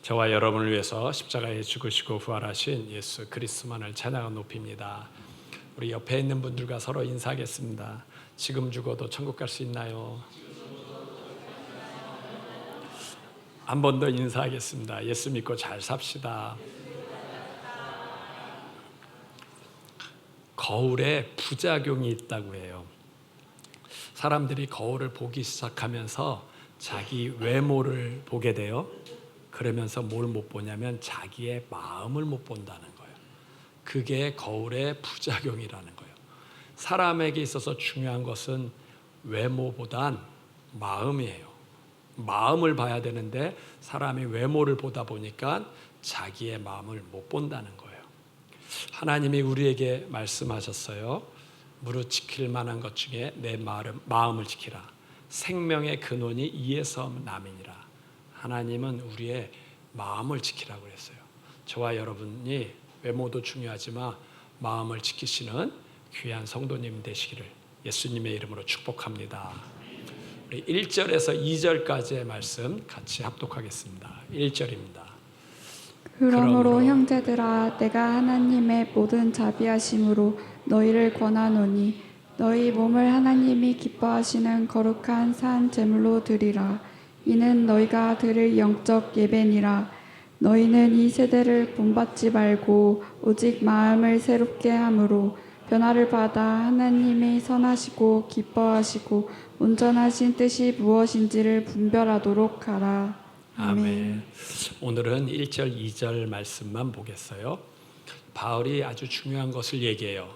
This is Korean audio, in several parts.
저와 여러분을 위해서 십자가에 죽으시고 부활하신 예수 그리스도만을 찬양하고 높입니다. 우리 옆에 있는 분들과 서로 인사하겠습니다. 지금 죽어도 천국 갈 수 있나요? 한 번 더 인사하겠습니다. 예수 믿고 잘 삽시다. 거울에 부작용이 있다고 해요. 사람들이 거울을 보기 시작하면서 자기 외모를 보게 돼요. 그러면서 뭘 못 보냐면 자기의 마음을 못 본다는 거예요. 그게 거울의 부작용이라는 거예요. 사람에게 있어서 중요한 것은 외모보단 마음이에요. 마음을 봐야 되는데 사람이 외모를 보다 보니까 자기의 마음을 못 본다는 거예요. 하나님이 우리에게 말씀하셨어요. 무릇 지킬 만한 것 중에 내 마음을 지키라. 생명의 근원이 이에서 남이니라. 하나님은 우리의 마음을 지키라고 그랬어요. 저와 여러분이 외모도 중요하지만 마음을 지키시는 귀한 성도님 되시기를 예수님의 이름으로 축복합니다. 우리 1절에서 2절까지의 말씀 같이 합독하겠습니다. 1절입니다. 그러므로 형제들아 내가 하나님의 모든 자비하심으로 너희를 권하노니 너희 몸을 하나님이 기뻐하시는 거룩한 산 제물로 드리라. 이는 너희가 드릴 영적 예배니라. 너희는 이 세대를 본받지 말고 오직 마음을 새롭게 함으로 변화를 받아 하나님이 선하시고 기뻐하시고 온전하신 뜻이 무엇인지를 분별하도록 하라. 아멘. 오늘은 1절, 2절 말씀만 보겠어요. 바울이 아주 중요한 것을 얘기해요.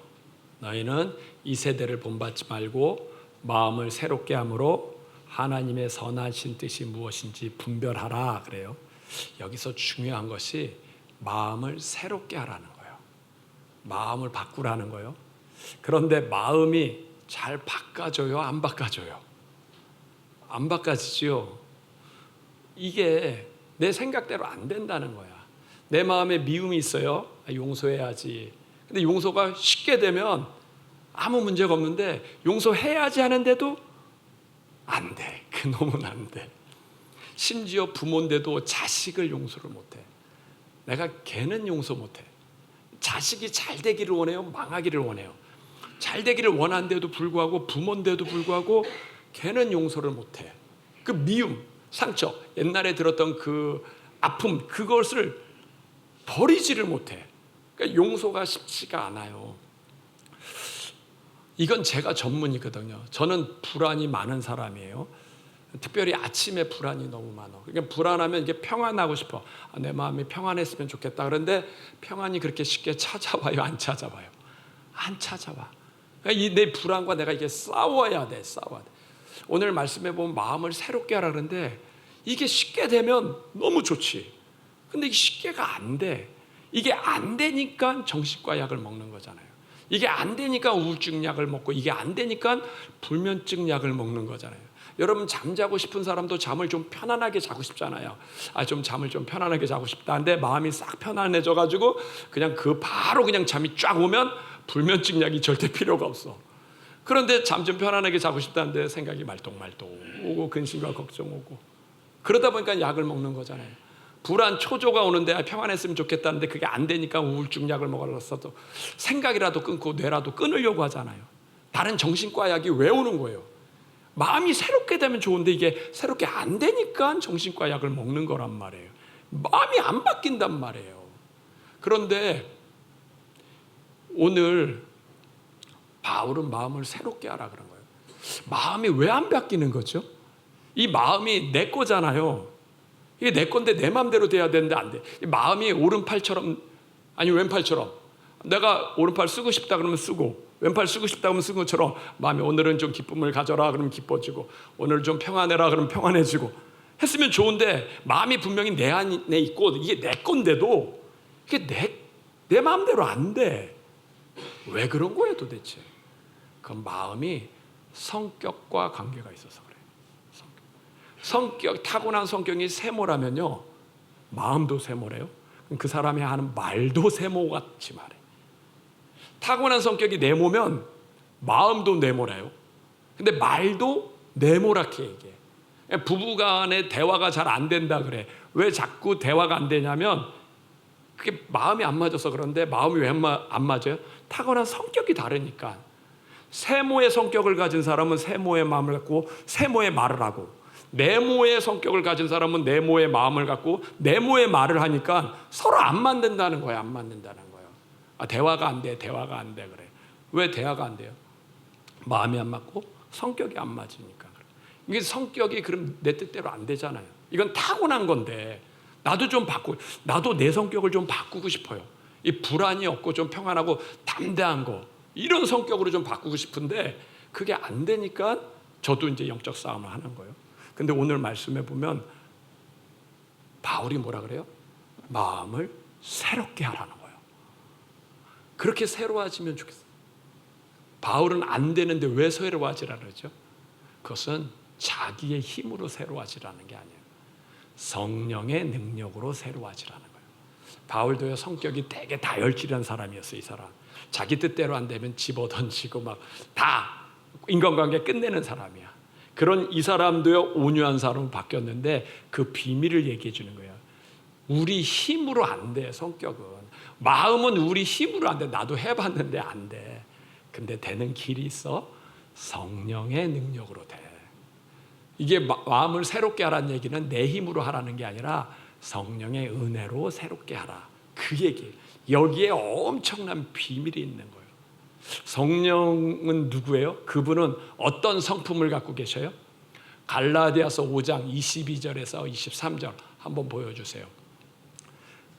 너희는 이 세대를 본받지 말고 마음을 새롭게 함으로 하나님의 선하신 뜻이 무엇인지 분별하라 그래요. 여기서 중요한 것이 마음을 새롭게 하라는 거예요. 마음을 바꾸라는 거예요. 그런데 마음이 잘 바꿔져요? 안 바꿔져요? 안 바꿔지죠. 이게 내 생각대로 안 된다는 거야. 내 마음에 미움이 있어요. 용서해야지. 근데 용서가 쉽게 되면 아무 문제가 없는데 용서해야지 하는데도 안 돼. 그놈은 안 돼. 심지어 부모인데도 자식을 용서를 못해. 내가 걔는 용서 못해. 자식이 잘 되기를 원해요? 망하기를 원해요? 잘 되기를 원한데도 불구하고 부모인데도 불구하고 걔는 용서를 못해. 그 미움, 상처, 옛날에 들었던 그 아픔, 그것을 버리지를 못해. 그러니까 용서가 쉽지가 않아요. 이건 제가 전문이거든요. 저는 불안이 많은 사람이에요. 특별히 아침에 불안이 너무 많아. 그러니까 불안하면 이게 평안하고 싶어. 내 마음이 평안했으면 좋겠다. 그런데 평안이 그렇게 쉽게 찾아와요? 안 찾아와요? 안 찾아와. 그러니까 이 내 불안과 내가 이게 싸워야 돼. 싸워야 돼. 오늘 말씀해 보면 마음을 새롭게 하라 그러는데 이게 쉽게 되면 너무 좋지. 근데 이게 쉽게가 안 돼. 이게 안 되니까 정신과 약을 먹는 거잖아요. 이게 안 되니까 우울증 약을 먹고 이게 안 되니까 불면증 약을 먹는 거잖아요. 여러분 잠자고 싶은 사람도 잠을 좀 편안하게 자고 싶잖아요. 좀 잠을 좀 편안하게 자고 싶다. 근데 마음이 싹 편안해져 가지고 그냥 바로 그냥 잠이 쫙 오면 불면증 약이 절대 필요가 없어. 그런데 잠 좀 편안하게 자고 싶다는데 생각이 말똥말똥 오고 근심과 걱정 오고 그러다 보니까 약을 먹는 거잖아요. 불안 초조가 오는데 평안했으면 좋겠다는데 그게 안 되니까 우울증 약을 먹으러서도 생각이라도 끊고 뇌라도 끊으려고 하잖아요. 다른 정신과 약이 왜 오는 거예요? 마음이 새롭게 되면 좋은데 이게 새롭게 안 되니까 정신과 약을 먹는 거란 말이에요. 마음이 안 바뀐단 말이에요. 그런데 오늘 바울은 마음을 새롭게 하라 그런 거예요. 마음이 왜 안 바뀌는 거죠? 이 마음이 내 거잖아요. 이게 내 건데 내 마음대로 돼야 되는데 안 돼. 마음이 오른팔처럼 아니 왼팔처럼 내가 오른팔 쓰고 싶다 그러면 쓰고 왼팔 쓰고 싶다 그러면 쓰는 것처럼 마음이 오늘은 좀 기쁨을 가져라 그러면 기뻐지고 오늘 좀 평안해라 그러면 평안해지고 했으면 좋은데 마음이 분명히 내 안에 있고 이게 내 건데도 이게 내 마음대로 안 돼. 왜 그런 거예요 도대체? 그 마음이 성격과 관계가 있어서 그래요. 성격, 타고난 성격이 세모라면요 마음도 세모래요. 그 사람이 하는 말도 세모같이 말해. 타고난 성격이 네모면 마음도 네모래요. 근데 말도 네모랗게 얘기해. 부부간의 대화가 잘 안 된다 그래. 왜 자꾸 대화가 안 되냐면 그게 마음이 안 맞아서 그런데 마음이 왜 안 맞아요? 타고난 성격이 다르니까. 세모의 성격을 가진 사람은 세모의 마음을 갖고 세모의 말을 하고, 네모의 성격을 가진 사람은 네모의 마음을 갖고 네모의 말을 하니까 서로 안 맞는다는 거예요. 안 맞는다는 거예요. 대화가 안 돼. 대화가 안 돼. 그래. 왜 대화가 안 돼요? 마음이 안 맞고 성격이 안 맞으니까. 이게 성격이 그럼 내 뜻대로 안 되잖아요. 이건 타고난 건데 나도 내 성격을 좀 바꾸고 싶어요. 이 불안이 없고 좀 평안하고 담대한 거, 이런 성격으로 좀 바꾸고 싶은데 그게 안 되니까 저도 이제 영적 싸움을 하는 거예요. 근데 오늘 말씀해 보면 바울이 뭐라 그래요? 마음을 새롭게 하라는 거예요. 그렇게 새로워지면 좋겠어요. 바울은 안 되는데 왜 새로워지라 그러죠? 그것은 자기의 힘으로 새로워지라는 게 아니에요. 성령의 능력으로 새로워지라는 거예요. 바울도요, 성격이 되게 다혈질한 사람이었어요. 이 사람 자기 뜻대로 안 되면 집어던지고 막 다 인간관계 끝내는 사람이야. 그런 이 사람도요, 온유한 사람으로 바뀌었는데 그 비밀을 얘기해 주는 거예요. 우리 힘으로 안 돼. 성격은, 마음은 우리 힘으로 안 돼. 나도 해봤는데 안 돼. 근데 되는 길이 있어. 성령의 능력으로 돼. 이게 마음을 새롭게 하라는 얘기는 내 힘으로 하라는 게 아니라 성령의 은혜로 새롭게 하라, 그 얘기. 여기에 엄청난 비밀이 있는 거예요. 성령은 누구예요? 그분은 어떤 성품을 갖고 계셔요? 갈라디아서 5장 22절에서 23절 한번 보여주세요.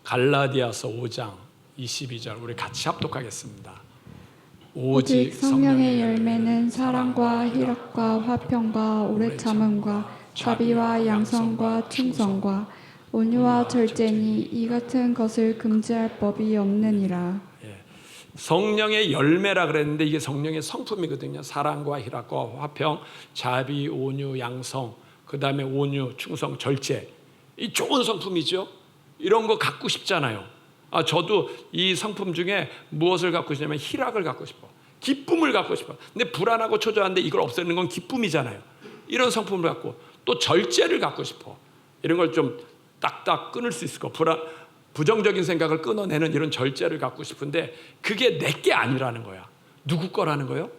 갈라디아서 5장 22절 우리 같이 합독하겠습니다. 오직 성령의 열매는 사랑과 희락과 화평과 오래 참음과 자비와 양성과 충성과 온유와 절제니 이 같은 것을 금지할 법이 없느니라. 성령의 열매라 그랬는데 이게 성령의 성품이거든요. 사랑과 희락과 화평, 자비, 온유, 양성, 그 다음에 온유, 충성, 절제. 이 좋은 성품이죠. 이런 거 갖고 싶잖아요. 저도 이 성품 중에 무엇을 갖고 싶냐면 희락을 갖고 싶어. 기쁨을 갖고 싶어. 근데 불안하고 초조한데 이걸 없애는 건 기쁨이잖아요. 이런 성품을 갖고, 또 절제를 갖고 싶어. 이런 걸 좀 딱딱 끊을 수 있을 거. 부정적인 생각을 끊어내는 이런 절제를 갖고 싶은데 그게 내게 아니라는 거야. 누구 거라는 거예요?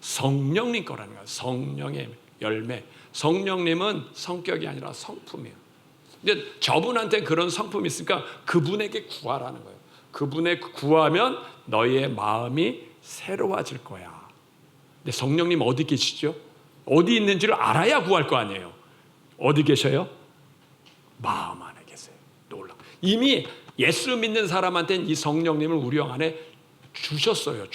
성령님 거라는 거야. 성령의 열매. 성령님은 성격이 아니라 성품이에요. 근데 저분한테 그런 성품이 있으니까 그분에게 구하라는 거예요. 그분에 구하면 너희의 마음이 새로워질 거야. 근데 성령님 어디 계시죠? 어디 있는지를 알아야 구할 거 아니에요. 어디 계셔요? 마음 안에 계세요. 놀라. 이미 예수 믿는 사람한테는 이 성령님을 우리 영 안에 주셨어요.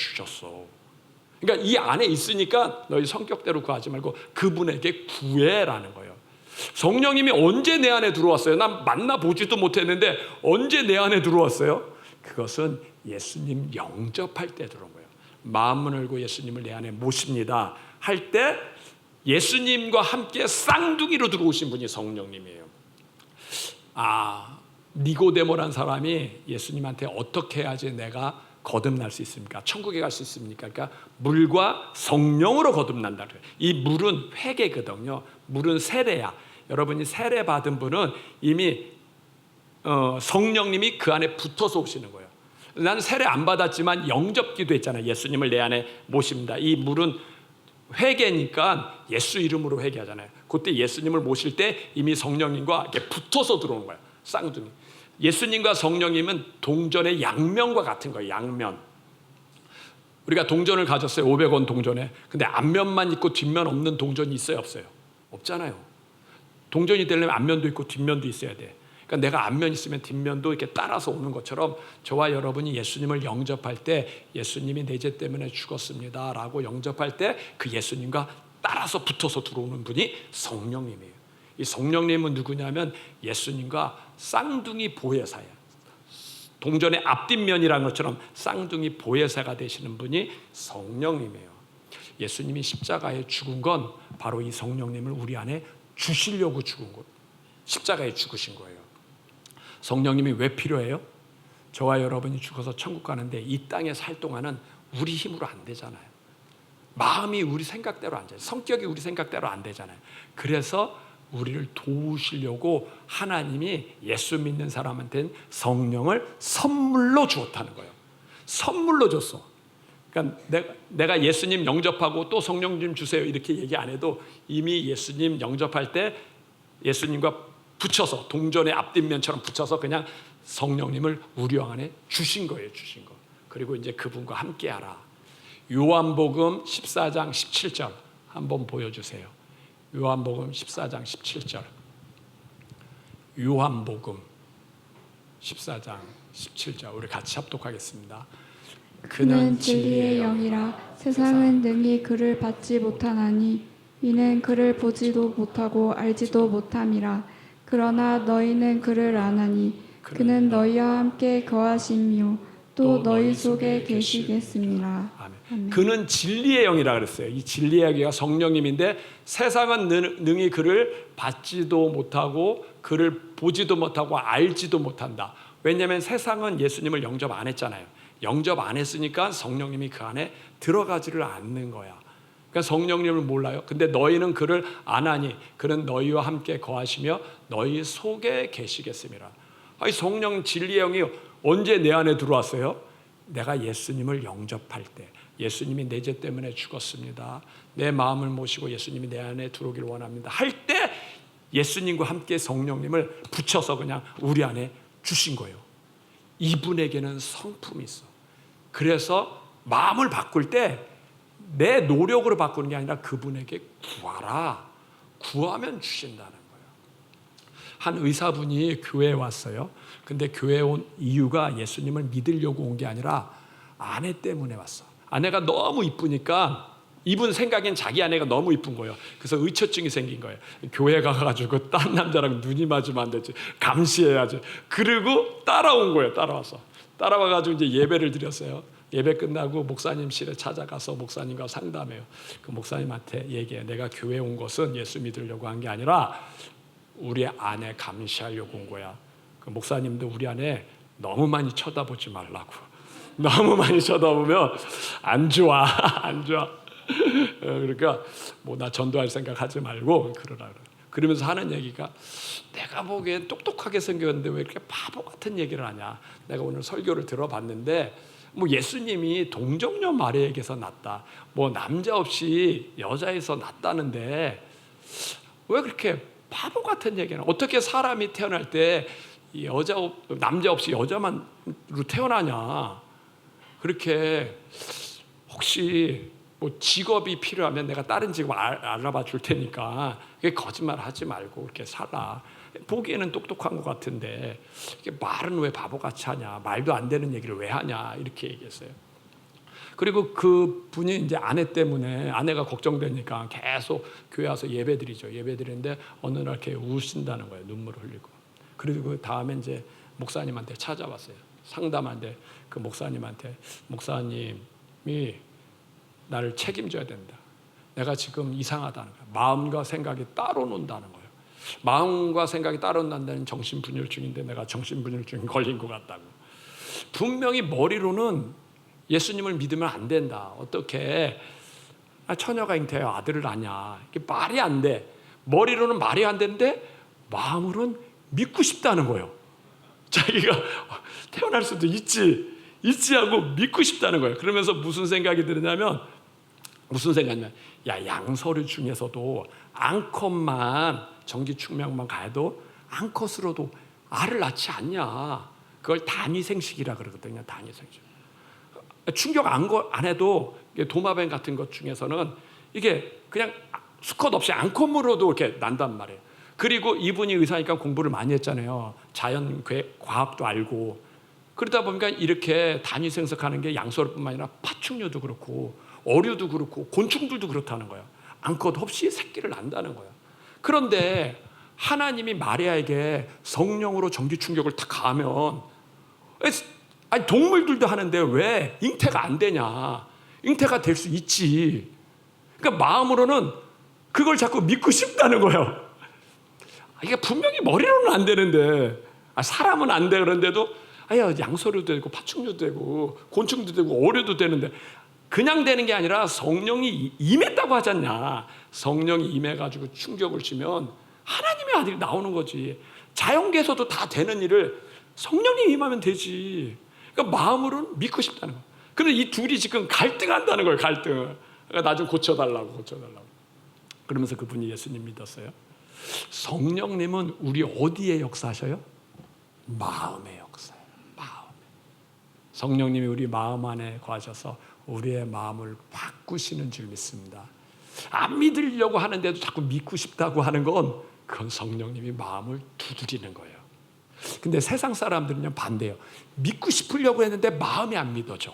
그러니까 이 안에 있으니까 너희 성격대로 구하지 말고 그분에게 구해라는 거예요. 성령님이 언제 내 안에 들어왔어요? 난 만나보지도 못했는데 언제 내 안에 들어왔어요? 그것은 예수님 영접할 때 들어온 거예요. 마음을 열고 예수님을 내 안에 모십니다 할 때 예수님과 함께 쌍둥이로 들어오신 분이 성령님이에요. 니고데모란 사람이 예수님한테 어떻게 해야지 내가 거듭날 수 있습니까? 천국에 갈 수 있습니까? 그러니까 물과 성령으로 거듭난다. 이 물은 회개거든요. 물은 세례야. 여러분이 세례 받은 분은 이미 성령님이 그 안에 붙어서 오시는 거예요. 나는 세례 안 받았지만 영접기도 했잖아요. 예수님을 내 안에 모십니다. 이 물은 회개니까 예수 이름으로 회개하잖아요. 그때 예수님을 모실 때 이미 성령님과 이렇게 붙어서 들어오는 거예요. 쌍둥이. 예수님과 성령님은 동전의 양면과 같은 거예요. 양면. 우리가 동전을 가졌어요. 500원 동전에. 근데 앞면만 있고 뒷면 없는 동전이 있어요, 없어요? 없잖아요. 동전이 되려면 앞면도 있고 뒷면도 있어야 돼. 그러니까 내가 앞면 있으면 뒷면도 이렇게 따라서 오는 것처럼 저와 여러분이 예수님을 영접할 때 예수님이 내 죄 때문에 죽었습니다 라고 영접할 때 그 예수님과 따라서 붙어서 들어오는 분이 성령님이에요. 이 성령님은 누구냐면 예수님과 쌍둥이 보혜사예요. 동전의 앞뒷면이라는 것처럼 쌍둥이 보혜사가 되시는 분이 성령님이에요. 예수님이 십자가에 죽은 건 바로 이 성령님을 우리 안에 주시려고 죽은 거예요. 십자가에 죽으신 거예요. 성령님이 왜 필요해요? 저와 여러분이 죽어서 천국 가는데 이 땅에 살 동안은 우리 힘으로 안 되잖아요. 마음이 우리 생각대로 안 돼요. 성격이 우리 생각대로 안 되잖아요. 그래서 우리를 도우시려고 하나님이 예수 믿는 사람한테는 성령을 선물로 주었다는 거예요. 선물로 줬어. 그러니까 내가 예수님 영접하고 또 성령 좀 주세요 이렇게 얘기 안 해도 이미 예수님 영접할 때 예수님과 붙여서 동전의 앞뒷면처럼 붙여서 그냥 성령님을 우리 안에 주신 거예요. 주신 거. 그리고 이제 그분과 함께하라. 요한복음 14장 17절 한번 보여주세요. 요한복음 14장 17절. 요한복음 14장 17절 우리 같이 합독하겠습니다. 그는 진리의 영이라 세상은 능히 그를 받지 못하나니 이는 그를 보지도 못하고 알지도 못함이라. 그러나 너희는 그를 아나니 그는 너희와 함께 거하시며 또 너희 속에 계시겠습니다. 아멘. 그는 진리의 영이라 그랬어요. 이 진리의 영이가 성령님인데 세상은 능히 그를 받지도 못하고 그를 보지도 못하고 알지도 못한다. 왜냐하면 세상은 예수님을 영접 안 했잖아요. 영접 안 했으니까 성령님이 그 안에 들어가지를 않는 거야. 그러니까 성령님을 몰라요. 근데 너희는 그를 아나니 그는 너희와 함께 거하시며 너희 속에 계시겠습니다. 아니 성령 진리의 영이 언제 내 안에 들어왔어요? 내가 예수님을 영접할 때. 예수님이 내 죄 때문에 죽었습니다. 내 마음을 모시고 예수님이 내 안에 들어오기를 원합니다. 할 때 예수님과 함께 성령님을 붙여서 그냥 우리 안에 주신 거예요. 이분에게는 성품이 있어. 그래서 마음을 바꿀 때 내 노력으로 바꾸는 게 아니라 그분에게 구하라. 구하면 주신다는 거예요. 한 의사분이 교회에 왔어요. 근데 교회에 온 이유가 예수님을 믿으려고 온 게 아니라 아내 때문에 왔어. 아내가 너무 이쁘니까 이분 생각엔 자기 아내가 너무 이쁜 거예요. 그래서 의처증이 생긴 거예요. 교회 가가지고 딴 남자랑 눈이 맞으면 안 되지. 감시해야지. 그리고 따라온 거예요. 따라와가지고 이제 예배를 드렸어요. 예배 끝나고 목사님실에 찾아가서 목사님과 상담해요. 그 목사님한테 얘기해. 내가 교회 온 것은 예수 믿으려고 한 게 아니라 우리 아내 감시하려고 온 거야. 그 목사님도 우리 아내 너무 많이 쳐다보지 말라고. 너무 많이 쳐다보면 안 좋아. 안 좋아. 그러니까 뭐 나 전도할 생각 하지 말고 그러라. 그러면서 하는 얘기가 내가 보기엔 똑똑하게 생겼는데 왜 이렇게 바보 같은 얘기를 하냐. 내가 오늘 설교를 들어봤는데 뭐 예수님이 동정녀 마리아에게서 낳았다. 뭐 남자 없이 여자에서 낳았다는데 왜 그렇게 바보 같은 얘기나? 어떻게 사람이 태어날 때 남자 없이 여자만으로 태어나냐? 그렇게 혹시 뭐 직업이 필요하면 내가 다른 직업 알아봐 줄 테니까 거짓말 하지 말고 그렇게 살아. 보기에는 똑똑한 것 같은데 이게 말은 왜 바보같이 하냐, 말도 안 되는 얘기를 왜 하냐 이렇게 얘기했어요. 그리고 그 분이 이제 아내 때문에 아내가 걱정되니까 계속 교회 와서 예배드리죠. 예배드리는데 어느 날 이렇게 우신다는 거예요. 눈물을 흘리고. 그리고 그 다음에 이제 목사님한테 찾아왔어요. 상담한데 그 목사님한테 목사님이 나를 책임져야 된다. 내가 지금 이상하다는 거야. 마음과 생각이 따로 논다는 거예요. 마음과 생각이 따로 논다는 정신분열증인데 내가 정신분열증에 걸린 것 같다고. 분명히 머리로는 예수님을 믿으면 안 된다. 어떻게 처녀가 잉태해요 아들을 낳냐. 이게 말이 안 돼. 머리로는 말이 안 되는데 마음으로는 믿고 싶다는 거예요. 자기가 태어날 수도 있지 하고 믿고 싶다는 거예요. 그러면서 무슨 생각이 드냐면 야 양서류 중에서도 암컷만 정기충명만 가도 암컷으로도 알을 낳지 않냐. 그걸 단위생식이라 그러거든요. 단위생식. 충격 안 해도 도마뱀 같은 것 중에서는 이게 그냥 수컷 없이 암컷으로도 이렇게 난단 말이에요. 그리고 이분이 의사니까 공부를 많이 했잖아요. 자연 과학도 알고. 그러다 보니까 이렇게 단위생식하는 게 양서류뿐만 아니라 파충류도 그렇고 어류도 그렇고 곤충들도 그렇다는 거예요. 암컷 없이 새끼를 낳는다는 거예요. 그런데 하나님이 마리아에게 성령으로 전기 충격을 탁 가하면 아니 동물들도 하는데 왜 잉태가 안 되냐. 잉태가 될 수 있지. 그러니까 마음으로는 그걸 자꾸 믿고 싶다는 거예요. 이게 분명히 머리로는 안 되는데 사람은 안 돼. 그런데도 양서류도 되고 파충류도 되고 곤충도 되고 어류도 되는데 그냥 되는 게 아니라 성령이 임했다고 하지 않냐. 성령이 임해가지고 충격을 주면 하나님의 아들이 나오는 거지. 자연계에서도 다 되는 일을 성령님이 임하면 되지. 그러니까 마음으로는 믿고 싶다는 거예요. 그런데 이 둘이 지금 갈등한다는 거예요. 갈등. 그러니까 나 좀 고쳐달라고. 그러면서 그분이 예수님 믿었어요. 성령님은 우리 어디에 역사하셔요? 마음의 역사예요. 마음에. 성령님이 우리 마음 안에 거하셔서 우리의 마음을 바꾸시는 줄 믿습니다. 안 믿으려고 하는데도 자꾸 믿고 싶다고 하는 건 그건 성령님이 마음을 두드리는 거예요. 근데 세상 사람들은요 반대예요. 믿고 싶으려고 했는데 마음이 안 믿어져.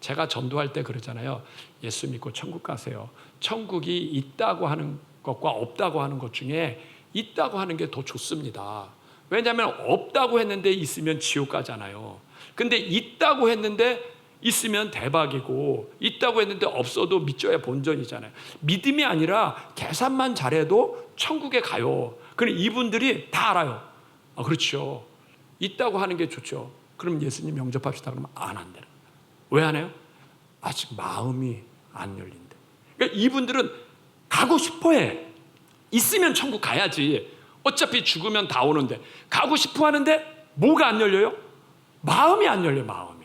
제가 전도할 때 그러잖아요. 예수 믿고 천국 가세요. 천국이 있다고 하는 것과 없다고 하는 것 중에 있다고 하는 게 더 좋습니다. 왜냐하면 없다고 했는데 있으면 지옥 가잖아요. 근데 있다고 했는데 있으면 대박이고, 있다고 했는데 없어도 믿져야 본전이잖아요. 믿음이 아니라 계산만 잘해도 천국에 가요. 그럼 이분들이 다 알아요. 아, 그렇죠. 있다고 하는 게 좋죠. 그럼 예수님 영접합시다. 그러면 안 한대요. 왜 안 해요? 아직 마음이 안 열린대. 그러니까 이분들은 가고 싶어해. 있으면 천국 가야지. 어차피 죽으면 다 오는데. 가고 싶어 하는데 뭐가 안 열려요? 마음이 안 열려요. 마음이.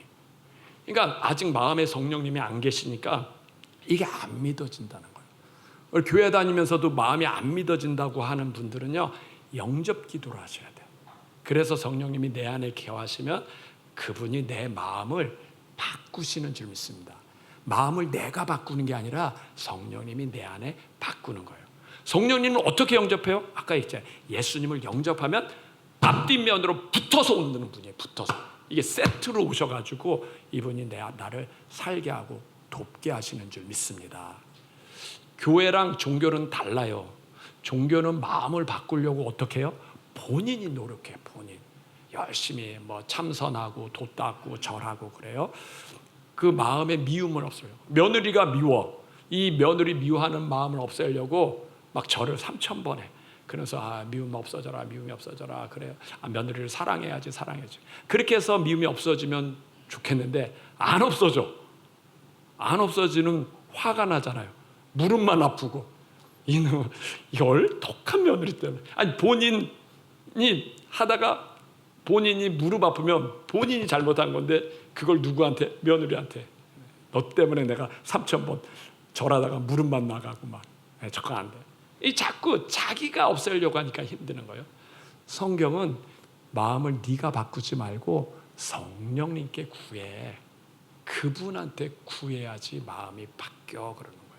그러니까 아직 마음에 성령님이 안 계시니까 이게 안 믿어진다는 거예요. 교회 다니면서도 마음이 안 믿어진다고 하는 분들은요, 영접 기도를 하셔야 돼요. 그래서 성령님이 내 안에 거하시면 그분이 내 마음을 바꾸시는 줄 믿습니다. 마음을 내가 바꾸는 게 아니라 성령님이 내 안에 바꾸는 거예요. 성령님은 어떻게 영접해요? 아까 얘기했잖아요. 예수님을 영접하면 앞뒷면으로 붙어서 오는 분이에요. 붙어서. 이게 세트로 오셔가지고 이분이 나를 살게 하고 돕게 하시는 줄 믿습니다. 교회랑 종교는 달라요. 종교는 마음을 바꾸려고 어떻게 해요? 본인이 노력해. 본인 열심히 뭐 참선하고 도 닦고 절하고 그래요. 그 마음에 미움은 없어요. 며느리가 미워. 이 며느리 미워하는 마음을 없애려고 막 절을 3,000번 해. 그래서 미움 없어져라, 미움이 없어져라. 그래요. 며느리를 사랑해야지. 그렇게 해서 미움이 없어지면 좋겠는데 안 없어져. 안 없어지는 화가 나잖아요. 무릎만 아프고. 이놈, 이걸 독한 며느리 때문에. 아니, 본인이 하다가 본인이 무릎 아프면 본인이 잘못한 건데 그걸 누구한테? 며느리한테. 너 때문에 내가 3,000번 절하다가 무릎만 나가고 막. 저거 안 돼. 이 자꾸 자기가 없애려고 하니까 힘드는 거예요. 성경은 마음을 네가 바꾸지 말고 성령님께 구해. 그분한테 구해야지 마음이 바뀌어 그러는 거예요.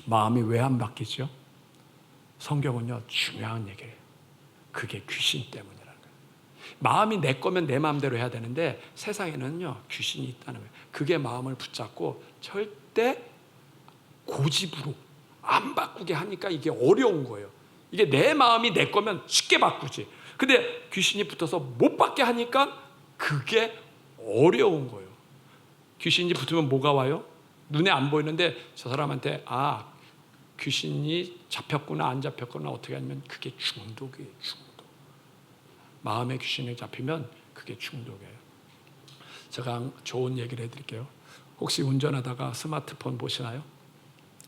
마음이 왜 안 바뀌죠? 성경은요 중요한 얘기예요. 그게 귀신 때문이라는 거예요. 마음이 내 거면 내 마음대로 해야 되는데 세상에는요 귀신이 있다는 거예요. 그게 마음을 붙잡고 절대 고집으로 안 바꾸게 하니까 이게 어려운 거예요. 이게 내 마음이 내 거면 쉽게 바꾸지. 근데 귀신이 붙어서 못 받게 하니까 그게 어려운 거예요. 귀신이 붙으면 뭐가 와요? 눈에 안 보이는데 저 사람한테 귀신이 잡혔구나 안 잡혔구나 어떻게 하면 그게 중독이에요. 중독. 마음의 귀신이 잡히면 그게 중독이에요. 제가 좋은 얘기를 해드릴게요. 혹시 운전하다가 스마트폰 보시나요?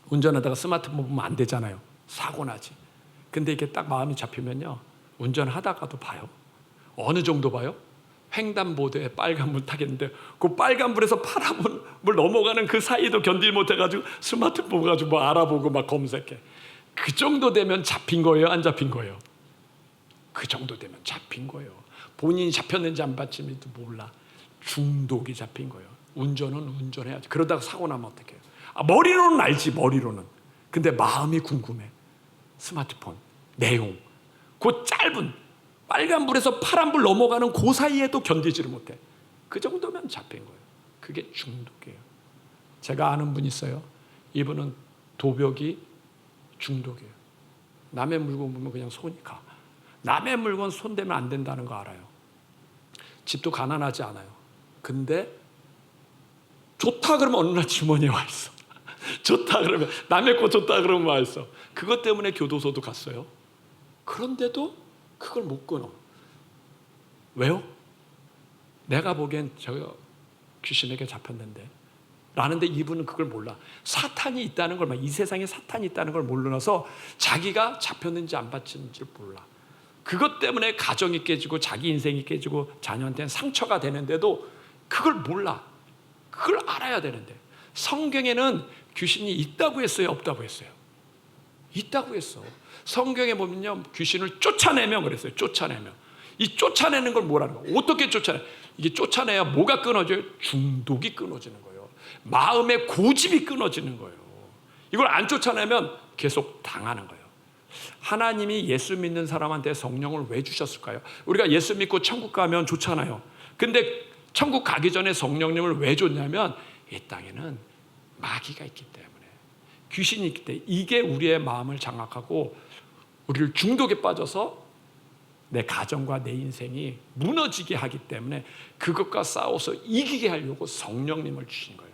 운전하다가 스마트폰 보면 안 되잖아요. 사고 나지. 근데 이게 딱 마음이 잡히면요 운전하다가도 봐요. 어느 정도 봐요? 횡단보도에 빨간불 타겠는데 그 빨간불에서 파란불 넘어가는 그 사이도 견디지 못해가지고 스마트폰 가지고 뭐 알아보고 막 검색해. 그 정도 되면 잡힌 거예요? 안 잡힌 거예요? 그 정도 되면 잡힌 거예요. 본인이 잡혔는지 안 잡힌지도 몰라. 중독이 잡힌 거예요. 운전은 운전해야지. 그러다가 사고 나면 어떡해요? 머리로는 알지, 머리로는. 근데 마음이 궁금해. 스마트폰 내용, 그 짧은 빨간불에서 파란불 넘어가는 그 사이에도 견디지를 못해. 그 정도면 잡힌 거예요. 그게 중독이에요. 제가 아는 분 있어요. 이분은 도벽이 중독이에요. 남의 물건 보면 그냥 손이 가. 남의 물건 손대면 안 된다는 거 알아요. 집도 가난하지 않아요. 근데 좋다 그러면 어느 날 주머니에 와 있어. 좋다 그러면 남의 거 좋다 그러면 와 있어. 그것 때문에 교도소도 갔어요. 그런데도 그걸 못 끊어. 왜요? 내가 보기엔 저 귀신에게 잡혔는데 라는데 이분은 그걸 몰라. 사탄이 있다는 걸, 이 세상에 사탄이 있다는 걸 몰라서 자기가 잡혔는지 안 잡혔는지 몰라. 그것 때문에 가정이 깨지고 자기 인생이 깨지고 자녀한테는 상처가 되는데도 그걸 몰라. 그걸 알아야 되는데 성경에는 귀신이 있다고 했어요, 없다고 했어요? 있다고 했어. 성경에 보면요, 귀신을 쫓아내면 그랬어요. 쫓아내면. 이 쫓아내는 걸 뭐라는 거야? 어떻게 쫓아내? 이게 쫓아내야 뭐가 끊어져요? 중독이 끊어지는 거예요. 마음의 고집이 끊어지는 거예요. 이걸 안 쫓아내면 계속 당하는 거예요. 하나님이 예수 믿는 사람한테 성령을 왜 주셨을까요? 우리가 예수 믿고 천국 가면 좋잖아요. 근데 천국 가기 전에 성령님을 왜 줬냐면 이 땅에는 마귀가 있기 때문에, 귀신이 있기 때문에, 이게 우리의 마음을 장악하고 우리를 중독에 빠져서 내 가정과 내 인생이 무너지게 하기 때문에 그것과 싸워서 이기게 하려고 성령님을 주신 거예요.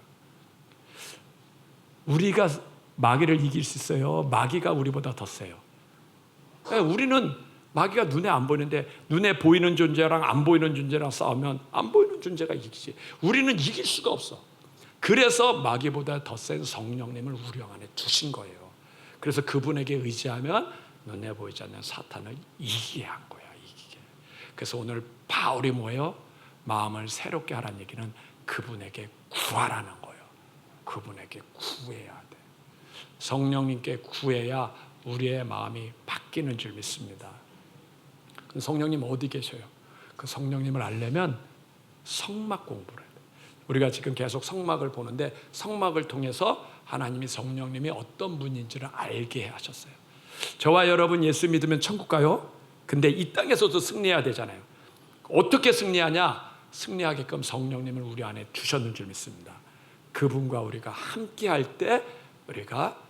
우리가 마귀를 이길 수 있어요? 마귀가 우리보다 더 세요. 우리는 마귀가 눈에 안 보이는데 눈에 보이는 존재랑 안 보이는 존재랑 싸우면 안 보이는 존재가 이기지. 우리는 이길 수가 없어. 그래서 마귀보다 더 센 성령님을 우리 안에 두신 거예요. 그래서 그분에게 의지하면 눈에 보이지 않는 사탄을 이기게 한 거야. 이기게. 그래서 오늘 바울이 뭐예요? 마음을 새롭게 하라는 얘기는 그분에게 구하라는 거예요. 그분에게 구해야 돼. 성령님께 구해야 우리의 마음이 바뀌는 줄 믿습니다. 성령님 어디 계셔요? 그 성령님을 알려면 성막 공부를 해야 돼요. 우리가 지금 계속 성막을 보는데 성막을 통해서 하나님이 성령님이 어떤 분인지를 알게 하셨어요. 저와 여러분 예수 믿으면 천국 가요? 근데 이 땅에서도 승리해야 되잖아요. 어떻게 승리하냐? 승리하게끔 성령님을 우리 안에 두셨는 줄 믿습니다. 그분과 우리가 함께 할 때 우리가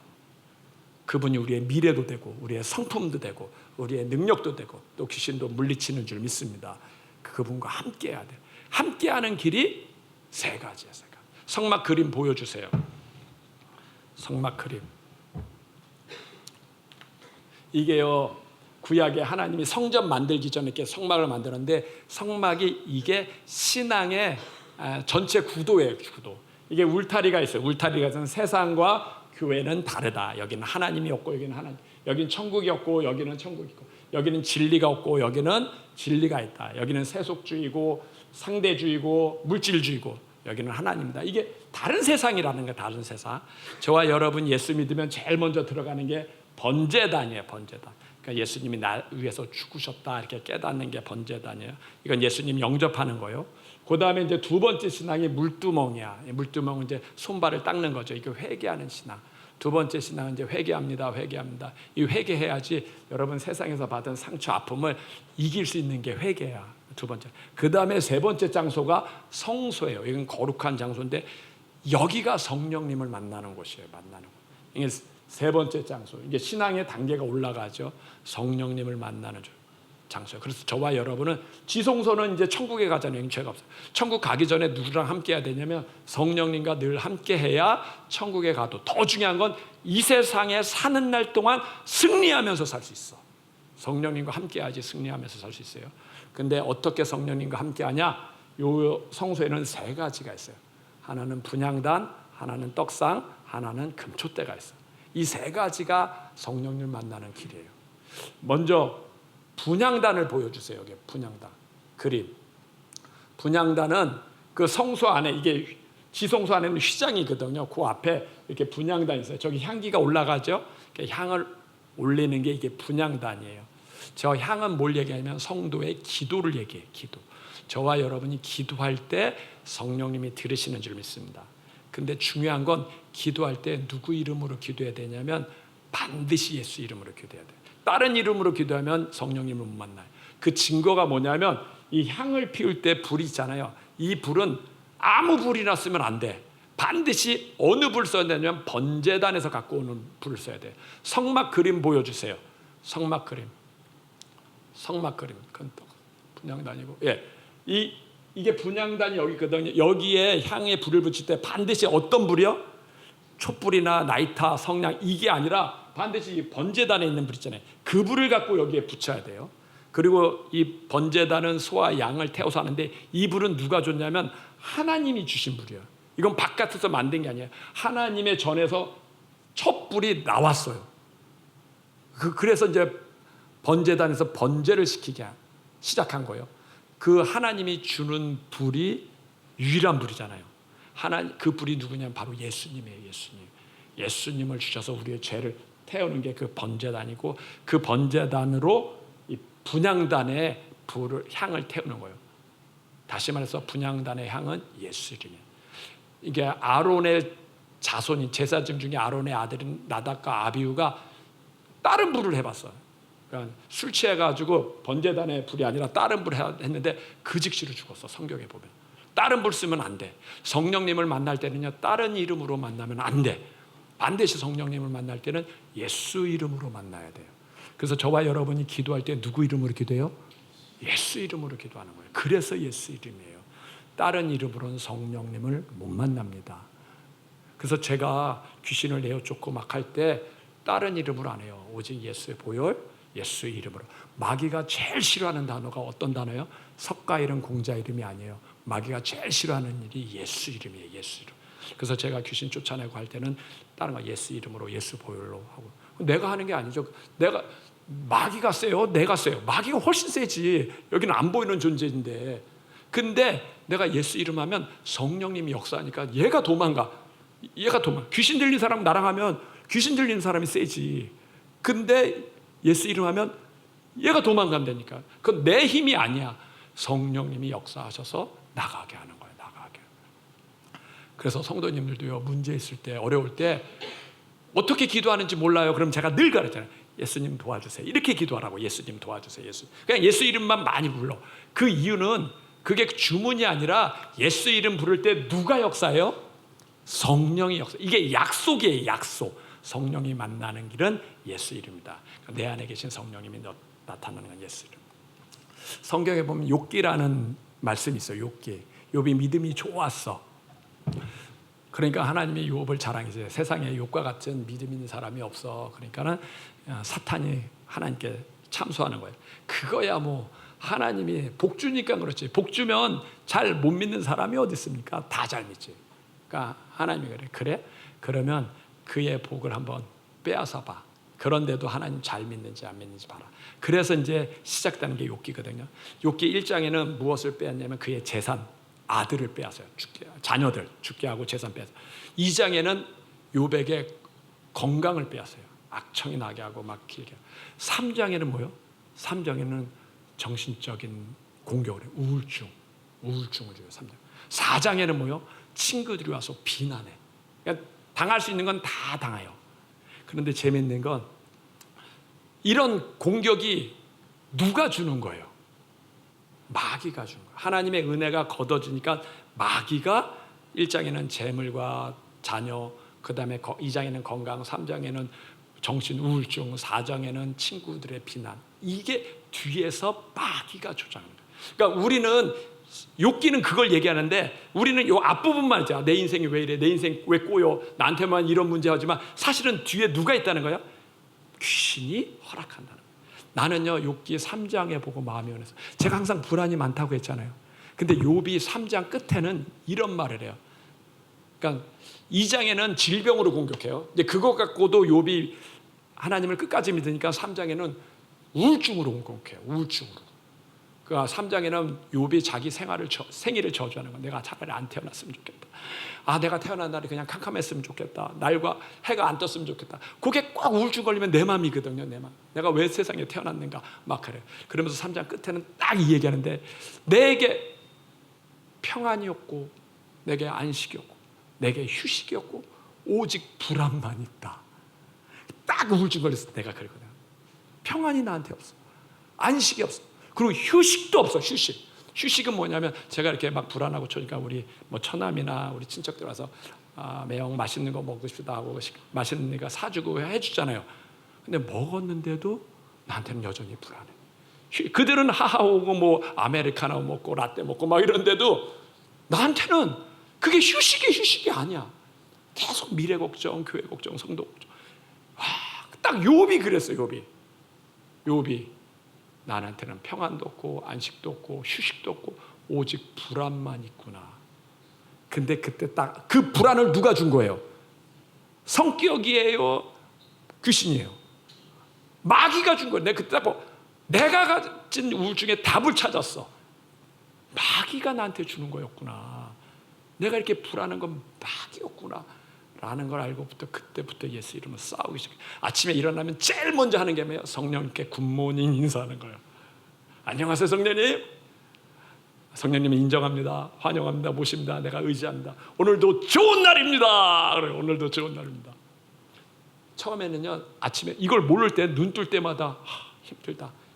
그분이 우리의 미래도 되고 우리의 성품도 되고 우리의 능력도 되고 또 귀신도 물리치는 줄 믿습니다. 그분과 함께 해야 돼요. 함께 하는 길이 세 가지예요. 세 가지. 성막 그림 보여주세요. 성막 그림. 이게요, 구약에 하나님이 성전 만들기 전에 이렇게 성막을 만드는데 성막이 이게 신앙의 전체 구도예요. 구도. 이게 울타리가 있어요. 울타리가 있어서 세상과 교회는 다르다. 여기는 하나님이 없고 여기는 하나님. 여기는 천국이 없고 여기는 천국이 있고 여기는 진리가 없고 여기는 진리가 있다. 여기는 세속주의고 상대주의고 물질주의고 여기는 하나님이다. 이게 다른 세상이라는 거예요. 다른 세상. 저와 여러분 예수 믿으면 제일 먼저 들어가는 게 번제단이에요. 번제단. 그러니까 예수님이 나 위해서 죽으셨다 이렇게 깨닫는 게 번제단이에요. 이건 예수님 영접하는 거예요. 그 다음에 이제 두 번째 신앙이 물두멍이야. 물두멍은 이제 손발을 닦는 거죠. 이게 회개하는 신앙. 두 번째 신앙은 이제 회개합니다. 회개합니다. 이 회개해야지 여러분 세상에서 받은 상처, 아픔을 이길 수 있는 게 회개야. 두 번째. 그 다음에 세 번째 장소가 성소예요. 이건 거룩한 장소인데 여기가 성령님을 만나는 곳이에요. 만나는 곳. 이게 세 번째 장소. 이게 신앙의 단계가 올라가죠. 성령님을 만나는 장소예요. 그래서 저와 여러분은 지성소는 이제 천국에 가자는 죄가 없어요. 천국 가기 전에 누구랑 함께 해야 되냐면 성령님과 늘 함께 해야 천국에 가도 더 중요한 건 이 세상에 사는 날 동안 승리하면서 살 수 있어. 성령님과 함께 해야지 승리하면서 살 수 있어요. 근데 어떻게 성령님과 함께 하냐? 요 성소에는 세 가지가 있어요. 하나는 분향단, 하나는 떡상, 하나는 금촛대가 있어요. 이 세 가지가 성령님을 만나는 길이에요. 먼저 분향단을 보여주세요. 여기 분향단 그림. 분향단은 그 성소 안에, 이게 지성소 안에는 휘장이거든요. 그 앞에 이렇게 분향단이 있어요. 저기 향기가 올라가죠. 향을 올리는 게 이게 분향단이에요. 저 향은 뭘 얘기하냐면 성도의 기도를 얘기해요. 기도. 저와 여러분이 기도할 때 성령님이 들으시는 줄 믿습니다. 근데 중요한 건 기도할 때 누구 이름으로 기도해야 되냐면 반드시 예수 이름으로 기도해야 돼요. 다른 이름으로 기도하면 성령님을 못 만나요. 그 증거가 뭐냐면 이 향을 피울 때 불이 있잖아요. 이 불은 아무 불이나 쓰면 안 돼. 반드시 어느 불 써야 되냐면 번제단에서 갖고 오는 불을 써야 돼요. 성막 그림 보여주세요. 성막 그림. 성막 그림. 그건 또 분향단이고. 예. 이게 분향단이 여기 있거든요. 여기에 향에 불을 붙일 때 반드시 어떤 불이요? 촛불이나 나이타, 성냥 이게 아니라 반드시 번제단에 있는 불 있잖아요. 그 불을 갖고 여기에 붙여야 돼요. 그리고 이 번제단은 소와 양을 태워서 하는데 이 불은 누가 줬냐면 하나님이 주신 불이에요. 이건 바깥에서 만든 게 아니에요. 하나님의 전에서 첫 불이 나왔어요. 그래서 이제 번제단에서 번제를 시키게 시작한 거예요. 그 하나님이 주는 불이 유일한 불이잖아요. 그 불이 누구냐면 바로 예수님이에요. 예수님을 주셔서 우리의 죄를 태우는 게 그 번제단이고, 그 번제단으로 이 분향단의 향을 태우는 거예요. 다시 말해서 분향단의 향은 예수 이름이에요. 이게 아론의 자손인 제사장 중에 아론의 아들인 나답과 아비후가 다른 불을 해봤어요. 그러니까 술 취해가지고 번제단의 불이 아니라 다른 불을 했는데 그 즉시로 죽었어. 성경에 보면 다른 불 쓰면 안 돼. 성령님을 만날 때는요, 다른 이름으로 만나면 안 돼. 반드시 성령님을 만날 때는 예수 이름으로 만나야 돼요. 그래서 저와 여러분이 기도할 때 누구 이름으로 기도해요? 예수 이름으로 기도하는 거예요. 그래서 예수 이름이에요. 다른 이름으로는 성령님을 못 만납니다. 그래서 제가 귀신을 내어 쫓고 막 할 때 다른 이름으로 안 해요. 오직 예수의 보혈, 예수 이름으로. 마귀가 제일 싫어하는 단어가 어떤 단어예요? 석가 이름, 공자 이름이 아니에요. 마귀가 제일 싫어하는 일이 예수 이름이에요. 예수 이름. 그래서 제가 귀신 쫓아내고 할 때는 다른 거 예수 이름으로, 예수 보혈로 하고. 내가 하는 게 아니죠. 마귀가 세요? 내가 세요? 마귀가 훨씬 세지. 여기는 안 보이는 존재인데. 근데 내가 예수 이름 하면 성령님이 역사하니까 얘가 도망가. 귀신 들린 사람 나랑 하면 귀신 들리는 사람이 세지. 근데 예수 이름 하면 얘가 도망간다니까. 그건 내 힘이 아니야. 성령님이 역사하셔서 나가게 하는 거예요. 나가게. 그래서 성도님들도요, 문제 있을 때, 어려울 때 어떻게 기도하는지 몰라요. 그럼 제가 늘 가르쳐요. 예수님 도와주세요. 이렇게 기도하라고. 예수님 도와주세요. 그냥 예수 이름만 많이 불러. 그 이유는 그게 주문이 아니라 예수 이름 부를 때 누가 역사해요? 성령이 역사. 이게 약속이에요. 약속. 성령이 만나는 길은 예수 이름이다. 내 안에 계신 성령님이 나타나는 건 예수 이름. 성경에 보면 욥기라는 말씀이 있어요. 욥이 믿음이 좋았어. 그러니까 하나님이 욥을 자랑해줘요. 세상에 욥과 같은 믿음 있는 사람이 없어. 그러니까는 사탄이 하나님께 참소하는 거예요. 그거야 뭐 하나님이 복 주니까 그렇지. 복 주면 잘 못 믿는 사람이 어디 있습니까? 다 잘 믿지. 그러니까 하나님이 그래? 그러면 그의 복을 한번 빼앗아 봐. 그런데도 하나님 잘 믿는지 안 믿는지 봐라. 그래서 이제 시작되는 게 욥기거든요. 욥기 1장에는 무엇을 빼앗냐면 그의 재산, 아들을 빼앗아요. 자녀들 죽게 하고 재산 빼앗아요. 2장에는 욥에게 건강을 빼앗아요. 악청이 나게 하고 막 길게. 3장에는 뭐요? 3장에는 정신적인 공격을 해요. 우울증을 줘요. 3장. 4장에는 뭐요? 친구들이 와서 비난해. 그러니까 당할 수 있는 건 다 당해요. 그런데 재밌는 건 이런 공격이 누가 주는 거예요? 마귀가 주는 거예요. 하나님의 은혜가 걷어지니까 마귀가 1장에는 재물과 자녀, 그 다음에 2장에는 건강, 3장에는 정신 우울증, 4장에는 친구들의 비난. 이게 뒤에서 마귀가 조장합니다. 그러니까 우리는 욥기는 그걸 얘기하는데 우리는 요 앞부분만 있잖아. 내 인생이 왜 이래? 내 인생 왜 꼬여? 나한테만 이런 문제 하지만 사실은 뒤에 누가 있다는 거야? 귀신이 허락한다는 거야. 나는요 욥기 3장에 보고 마음이 원해서 제가 항상 불안이 많다고 했잖아요. 근데 욥이 3장 끝에는 이런 말을 해요. 그러니까 2장에는 질병으로 공격해요. 이제 그것 갖고도 욥이 하나님을 끝까지 믿으니까 3장에는 우울증으로 공격해요. 우울증으로. 그 3장에는 욥이 자기 생일을 저주하는 거야. 내가 차라리 안 태어났으면 좋겠다. 내가 태어난 날이 그냥 캄캄했으면 좋겠다. 날과 해가 안 떴으면 좋겠다. 그게 꼭 우울증 걸리면 내 마음이거든요. 내 마음. 내가 왜 세상에 태어났는가 막 그래. 그러면서 3장 끝에는 딱 이 얘기하는데 내게 평안이 없고 내게 안식이 없고 내게 휴식이 없고 오직 불안만 있다. 딱 우울증 걸렸을 때 내가 그러거든. 평안이 나한테 없어. 안식이 없어. 그리고 휴식도 없어. 휴식은 뭐냐면 제가 이렇게 막 불안하고 저니까 우리 뭐 처남이나 우리 친척들 와서 매형 맛있는 거 먹고 싶다 하고 맛있는 거 사주고 해주잖아요. 근데 먹었는데도 나한테는 여전히 불안해. 그들은 하하오고 뭐 아메리카노 먹고 라떼 먹고 막 이런데도 나한테는 그게 휴식이 아니야. 계속 미래 걱정, 교회 걱정, 성도 걱정. 딱 욥이 그랬어요. 욥이 나한테는 평안도 없고 안식도 없고 휴식도 없고 오직 불안만 있구나. 근데 그때 딱 그 불안을 누가 준 거예요? 성격이에요? 귀신이에요? 마귀가 준 거예요. 내가 그때 내가 가진 우울증의 답을 찾았어. 마귀가 나한테 주는 거였구나. 내가 이렇게 불안한 건 마귀였구나 라는 걸 알고부터 그때부터 예수 이름으로 싸우기 시작해요. 아침에 일어나면 제일 먼저 하는 게 뭐예요? 성령님께 굿모닝 인사하는 거예요. 안녕하세요 성령님. 성령님을 인정합니다. 환영합니다. 모십니다. 내가 의지합니다. 오늘도 좋은 날입니다. 그래요. 오늘도 좋은 날입니다. 처음에는요, 아침에 이걸 모를 때 눈 뜰 때마다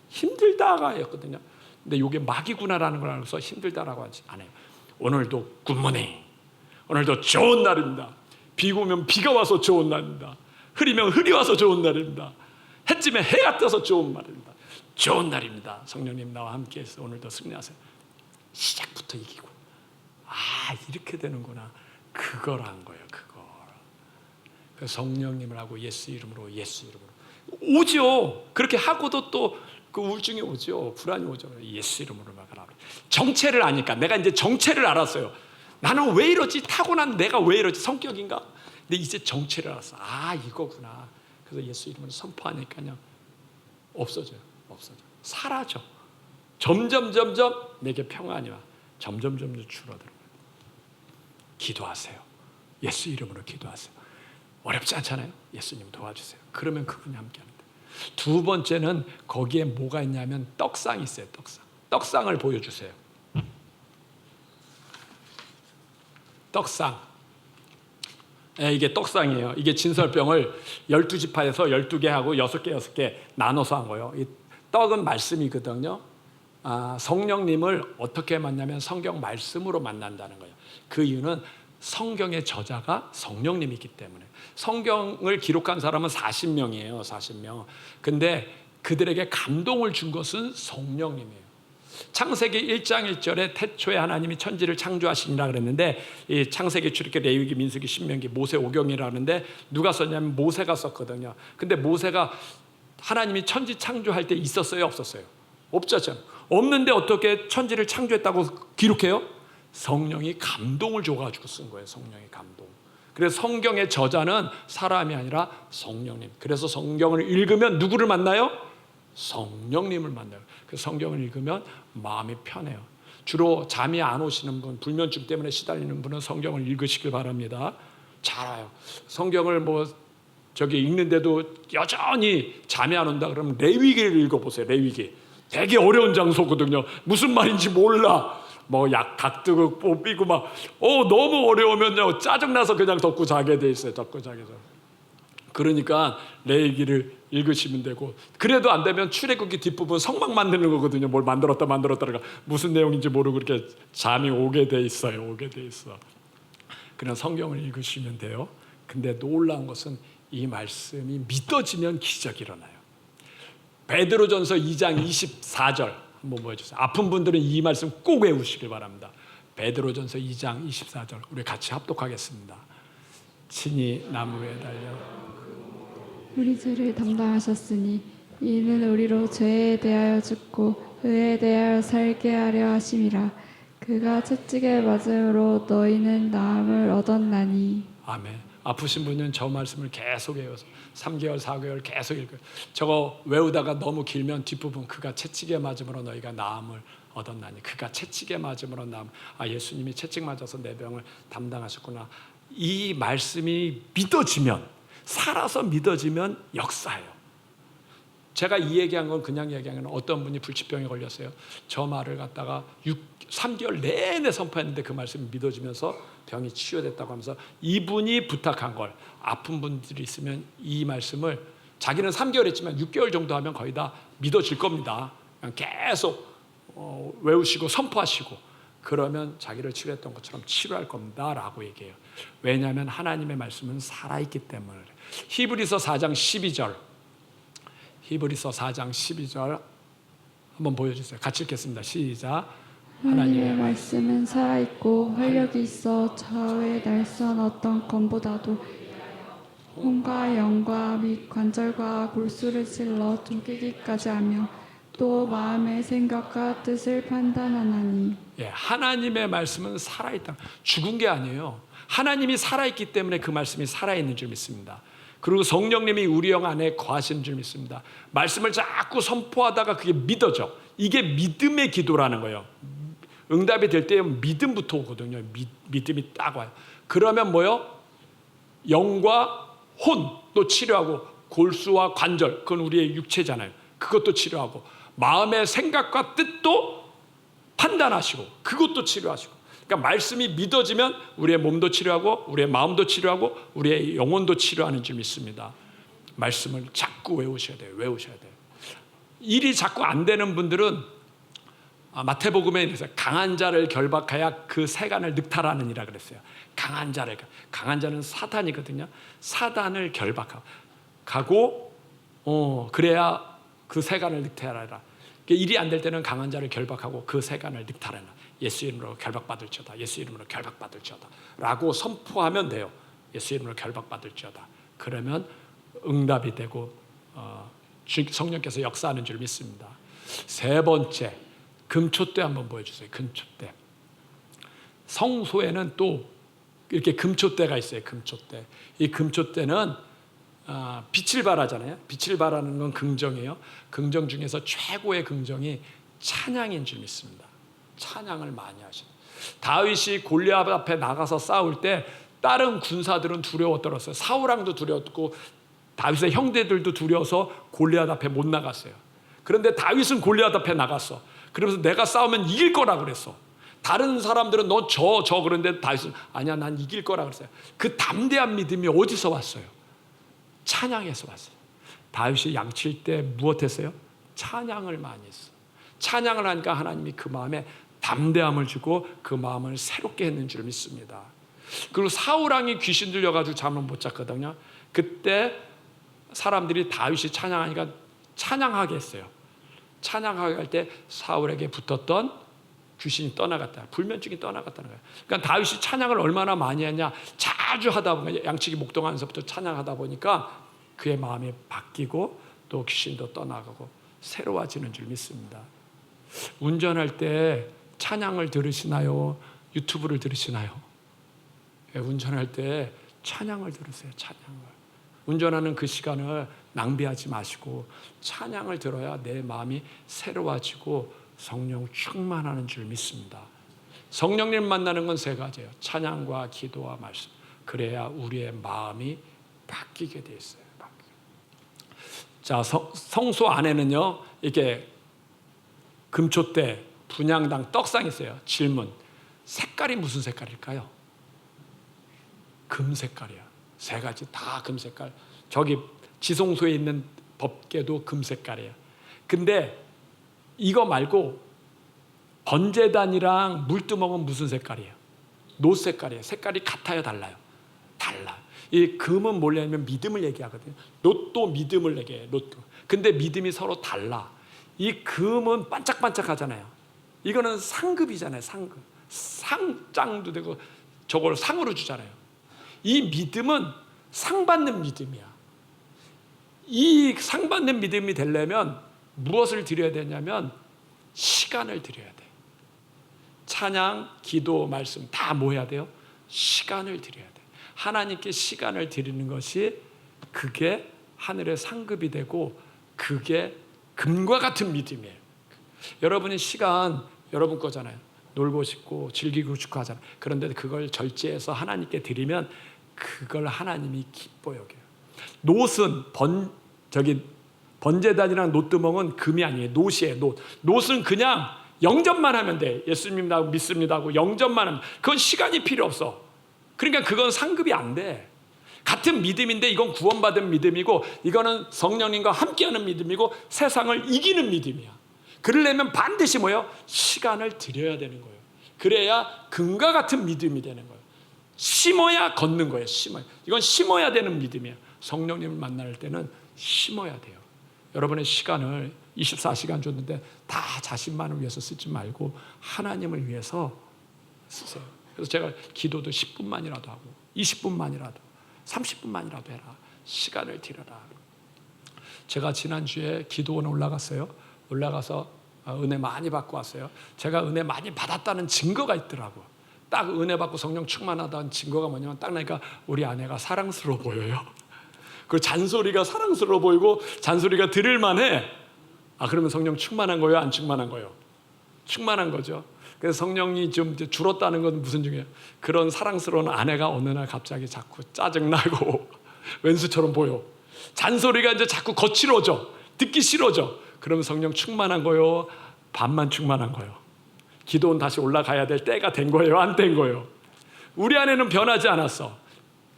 힘들다가 였거든요. 근데 이게 마귀구나라는 걸 알고서 힘들다라고 하지 않아요. 오늘도 굿모닝. 오늘도 좋은 날입니다. 비가 오면 비가 와서 좋은 날입니다. 흐리면 흐리 와서 좋은 날입니다. 해 뜨면 해가 떠서 좋은 날입니다. 좋은 날입니다. 성령님 나와 함께해서 오늘도 승리하세요. 시작부터 이기고, 이렇게 되는구나. 그걸 한 거예요. 그걸. 그 성령님을 하고 예수 이름으로 오죠. 그렇게 하고도 또 그 우울증이 오죠. 불안이 오죠. 예수 이름으로 막아라. 정체를 아니까 내가 이제 정체를 알았어요. 나는 왜 이러지? 타고난 내가 왜 이러지? 성격인가? 근데 이제 정체를 알았어. 이거구나. 그래서 예수 이름으로 선포하니까요, 없어져요. 사라져. 점점 내게 평안이 와. 점점 줄어들어요. 기도하세요. 예수 이름으로 기도하세요. 어렵지 않잖아요. 예수님 도와주세요. 그러면 그분이 함께합니다. 두 번째는 거기에 뭐가 있냐면 떡상이 있어요. 떡상을 보여주세요. 떡상. 이게 떡상이에요. 이게 진설병을 12지파에서 12개 하고 6개 나눠서 한 거예요. 이 떡은 말씀이거든요. 성령님을 어떻게 만나면 성경 말씀으로 만난다는 거예요. 그 이유는 성경의 저자가 성령님이기 때문에. 성경을 기록한 사람은 40명이에요. 40명. 근데 그들에게 감동을 준 것은 성령님이에요. 창세기 1장 1절에 태초에 하나님이 천지를 창조하시니라 그랬는데, 이 창세기, 출애굽기, 레위기, 민수기, 신명기, 모세 오경이라 하는데 누가 썼냐면 모세가 썼거든요. 근데 모세가 하나님이 천지 창조할 때 있었어요? 없었어요? 없었죠. 없는데 어떻게 천지를 창조했다고 기록해요? 성령이 감동을 줘가지고 쓴 거예요. 성령의 감동. 그래서 성경의 저자는 사람이 아니라 성령님. 그래서 성경을 읽으면 누구를 만나요? 성령님을 만나요. 그래서 성경을 읽으면 마음이 편해요. 주로 잠이 안 오시는 분, 불면증 때문에 시달리는 분은 성경을 읽으시길 바랍니다. 잘 와요. 성경을 읽는데도 여전히 잠이 안 온다 그러면 레위기를 읽어보세요. 레위기. 되게 어려운 장소거든요. 무슨 말인지 몰라. 각뜨고 삐고 너무 어려우면요, 짜증나서 그냥 덮고 자게 돼 있어요. 그러니까 레위기를 읽으시면 되고, 그래도 안 되면 출애굽기 뒷부분 성막 만드는 거거든요. 뭘 만들었다가 무슨 내용인지 모르고 그렇게 잠이 오게 돼 있어요. 그냥 성경을 읽으시면 돼요. 근데 놀라운 것은 이 말씀이 믿어지면 기적이 일어나요. 베드로전서 2장 24절 한번 보여주세요. 아픈 분들은 이 말씀 꼭 외우시길 바랍니다. 베드로전서 2장 24절 우리 같이 합독하겠습니다. 친히 나무에 달려 우리 죄를 담당하셨으니 이는 우리로 죄에 대하여 죽고 의에 대하여 살게 하려 하심이라. 그가 채찍에 맞음으로 너희는 나음을 얻었나니. 아멘. 아프신 분은 저 말씀을 계속 외워서 3개월, 4개월 계속 읽어요. 저거 외우다가 너무 길면 뒷부분 그가 채찍에 맞음으로 너희가 나음을 얻었나니. 그가 채찍에 맞음으로 나음. 예수님이 채찍 맞아서 내 병을 담당하셨구나. 이 말씀이 믿어지면, 살아서 믿어지면 역사예요. 제가 이 얘기한 건 그냥 얘기한 건, 어떤 분이 불치병에 걸렸어요. 저 말을 갖다가 3개월 내내 선포했는데 그 말씀이 믿어지면서 병이 치유됐다고 하면서, 이분이 부탁한 걸, 아픈 분들이 있으면 이 말씀을 자기는 3개월 했지만 6개월 정도 하면 거의 다 믿어질 겁니다. 그냥 계속 외우시고 선포하시고 그러면 자기를 치료했던 것처럼 치료할 겁니다 라고 얘기해요. 왜냐하면 하나님의 말씀은 살아있기 때문에. 히브리서 4장 12절 히브리서 4장 12절 한번 보여주세요. 같이 읽겠습니다. 시작. 하나님의 말씀은 살아있고 활력이 있어 좌우의 날선 어떤 검보다도 혼과 영과 및 관절과 골수를 찔러 쪼개기까지 하며 또 마음의 생각과 뜻을 판단하나니. 예, 하나님의 말씀은 살아있다. 죽은 게 아니에요. 하나님이 살아있기 때문에 그 말씀이 살아있는 줄 믿습니다. 그리고 성령님이 우리 영 안에 거하시는 줄 믿습니다. 말씀을 자꾸 선포하다가 그게 믿어져. 이게 믿음의 기도라는 거예요. 응답이 될 때 믿음부터 오거든요. 믿음이 딱 와요. 그러면 뭐요? 영과 혼도 치료하고, 골수와 관절, 그건 우리의 육체잖아요. 그것도 치료하고, 마음의 생각과 뜻도 판단하시고, 그것도 치료하시고. 그러니까 말씀이 믿어지면 우리의 몸도 치료하고, 우리의 마음도 치료하고, 우리의 영혼도 치료하는 줄 믿습니다. 말씀을 자꾸 외우셔야 돼요. 외우셔야 돼요. 일이 자꾸 안 되는 분들은 마태복음에 강한 자를 결박하여 그 세간을 늑탈하느니라 그랬어요. 강한 자는 사탄이거든요. 사단을 결박하고 그래야 그 세간을 늑탈하라. 일이 안 될 때는 강한 자를 결박하고 그 세간을 늑탈하라. 예수 이름으로 결박받을지어다. 예수 이름으로 결박받을지어다 라고 선포하면 돼요. 예수 이름으로 결박받을지어다. 그러면 응답이 되고 성령께서 역사하는 줄 믿습니다. 세 번째, 금촛대 한번 보여주세요. 금촛대. 성소에는 또 이렇게 금촛대가 있어요. 금촛대. 이 금촛대는 빛을 발하잖아요. 빛을 발하는 건 긍정이에요. 긍정 중에서 최고의 긍정이 찬양인 줄 믿습니다. 찬양을 많이 하시는. 다윗이 골리앗 앞에 나가서 싸울 때 다른 군사들은 두려워 떨었어요. 사울왕도 두려웠고 다윗의 형제들도 두려워서 골리앗 앞에 못 나갔어요. 그런데 다윗은 골리앗 앞에 나갔어. 그러면서 내가 싸우면 이길 거라 그랬어. 다른 사람들은 너 져 그런데 다윗은 아니야, 난 이길 거라 그랬어요. 그 담대한 믿음이 어디서 왔어요? 찬양에서 왔어요. 다윗이 양칠 때 무엇했어요? 찬양을 많이 했어. 찬양을 하니까 하나님이 그 마음에 담대함을 주고 그 마음을 새롭게 했는 줄 믿습니다. 그리고 사울왕이 귀신 들려가지고 잠을 못 잤거든요. 그때 사람들이 다윗이 찬양하니까 찬양하게 했어요. 찬양하게 할 때 사울에게 붙었던 귀신이 떠나갔다. 불면증이 떠나갔다는 거예요. 그러니까 다윗이 찬양을 얼마나 많이 했냐. 자주 하다 보니까 양치기 목동하면서부터 찬양하다 보니까 그의 마음이 바뀌고 또 귀신도 떠나가고 새로워지는 줄 믿습니다. 운전할 때 찬양을 들으시나요? 유튜브를 들으시나요? 운전할 때 찬양을 들으세요. 찬양을. 운전하는 그 시간을 낭비하지 마시고 찬양을 들어야 내 마음이 새로워지고 성령 충만하는 줄 믿습니다. 성령님 만나는 건 세 가지예요. 찬양과 기도와 말씀. 그래야 우리의 마음이 바뀌게 돼 있어요. 자, 성소 안에는요, 이렇게 금촛대, 분향당, 떡상이 있어요. 질문. 색깔이 무슨 색깔일까요? 금 색깔이야. 세 가지 다 금 색깔. 저기 지성소에 있는 법궤도 금 색깔이에요. 근데 이거 말고 번제단이랑 물두멍은 무슨 색깔이에요? 노 색깔이에요. 색깔이 같아요, 달라요? 달라. 이 금은 뭐냐면 믿음을 얘기하거든요. 롯도 믿음을 얘기해요. 롯도. 근데 믿음이 서로 달라. 이 금은 반짝반짝하잖아요. 이거는 상급이잖아요. 상급. 상장도 되고 저걸 상으로 주잖아요. 이 믿음은 상 받는 믿음이야. 이 상 받는 믿음이 되려면 무엇을 드려야 되냐면 시간을 드려야 돼. 찬양, 기도, 말씀 다 뭐 해야 돼요? 시간을 드려야 돼. 하나님께 시간을 드리는 것이 그게 하늘의 상급이 되고 그게 금과 같은 믿음이에요. 여러분이 시간 여러분 거잖아요. 놀고 싶고 즐기고 싶고 하잖아요. 그런데 그걸 절제해서 하나님께 드리면 그걸 하나님이 기뻐 여겨요. 놋은 번제단이랑 놋두멍은 금이 아니에요. 놋이에요. 놋은 그냥 영접만 하면 돼. 예수님 믿습니다 하고 영접만 하면 그건 시간이 필요 없어. 그러니까 그건 상급이 안 돼. 같은 믿음인데 이건 구원받은 믿음이고 이거는 성령님과 함께하는 믿음이고 세상을 이기는 믿음이야. 그러려면 반드시 뭐예요? 시간을 드려야 되는 거예요. 그래야 금과 같은 믿음이 되는 거예요. 심어야 걷는 거예요. 심어야. 이건 심어야 되는 믿음이에요. 성령님을 만날 때는 심어야 돼요. 여러분의 시간을 24시간 줬는데 다 자신만을 위해서 쓰지 말고 하나님을 위해서 쓰세요. 그래서 제가 기도도 10분만이라도 하고 20분만이라도 30분만이라도 해라. 시간을 드려라. 제가 지난주에 기도원에 올라갔어요. 올라가서 은혜 많이 받고 왔어요. 제가 은혜 많이 받았다는 증거가 있더라고. 딱 은혜 받고 성령 충만하다는 증거가 뭐냐면 딱 나니까 우리 아내가 사랑스러워 보여요. 그 잔소리가 사랑스러워 보이고 잔소리가 들을만해. 그러면 성령 충만한 거예요? 안 충만한 거예요? 충만한 거죠. 그래서 성령이 좀 이제 줄었다는 건 무슨 중이에요? 그런 사랑스러운 아내가 어느 날 갑자기 자꾸 짜증나고 왼수처럼 보여. 잔소리가 이제 자꾸 거칠어져. 듣기 싫어져. 그러면 성령 충만한 거예요? 반만 충만한 거예요? 기도는 다시 올라가야 될 때가 된 거예요? 안 된 거예요? 우리 아내는 변하지 않았어.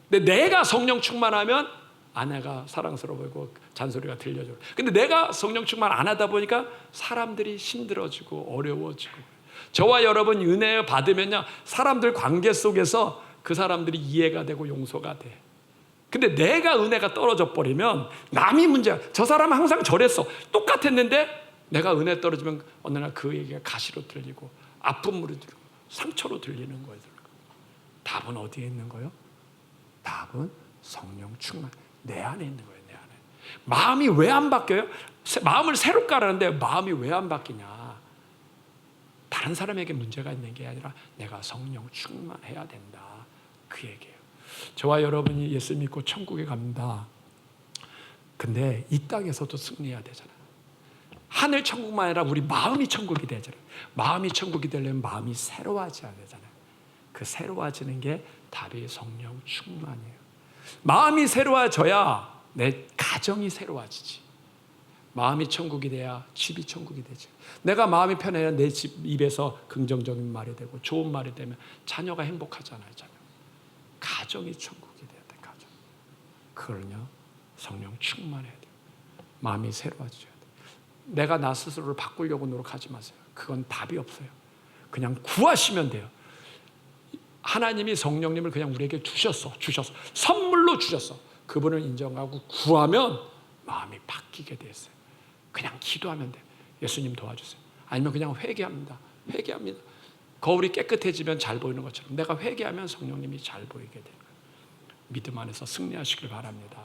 근데 내가 성령 충만하면 아내가 사랑스러워 보이고 잔소리가 들려져. 근데 내가 성령 충만 안 하다 보니까 사람들이 힘들어지고 어려워지고. 저와 여러분 은혜 받으면요, 사람들 관계 속에서 그 사람들이 이해가 되고 용서가 돼. 근데 내가 은혜가 떨어져 버리면 남이 문제야. 저 사람은 항상 저랬어. 똑같았는데 내가 은혜 떨어지면 어느 날 그 얘기가 가시로 들리고 아픔으로 들리고 상처로 들리는 거예요. 답은 어디에 있는 거예요? 답은 성령 충만. 내 안에 있는 거예요. 내 안에. 마음이 왜 안 바뀌어요? 마음을 새로 깔았는데 마음이 왜 안 바뀌냐? 다른 사람에게 문제가 있는 게 아니라 내가 성령 충만해야 된다. 그 얘기예요. 저와 여러분이 예수 믿고 천국에 갑니다. 근데 이 땅에서도 승리해야 되잖아요. 하늘 천국만 아니라 우리 마음이 천국이 되잖아요. 마음이 천국이 되려면 마음이 새로워져야 되잖아요. 그 새로워지는 게 답이 성령 충만이에요. 마음이 새로워져야 내 가정이 새로워지지. 마음이 천국이 돼야 집이 천국이 되지. 내가 마음이 편해야 내 집 입에서 긍정적인 말이 되고 좋은 말이 되면 자녀가 행복하잖아요. 자녀. 가정이 천국이 돼야 돼. 가정. 그걸요 성령 충만해야 돼요. 마음이 새로워져야 돼. 내가 나 스스로를 바꾸려고 노력하지 마세요. 그건 답이 없어요. 그냥 구하시면 돼요. 하나님이 성령님을 그냥 우리에게 주셨어. 선물로 주셨어. 그분을 인정하고 구하면 마음이 바뀌게 됐어요. 그냥 기도하면 돼요. 예수님 도와주세요. 아니면 그냥 회개합니다. 거울이 깨끗해지면 잘 보이는 것처럼 내가 회개하면 성령님이 잘 보이게 돼요. 믿음 안에서 승리하시길 바랍니다.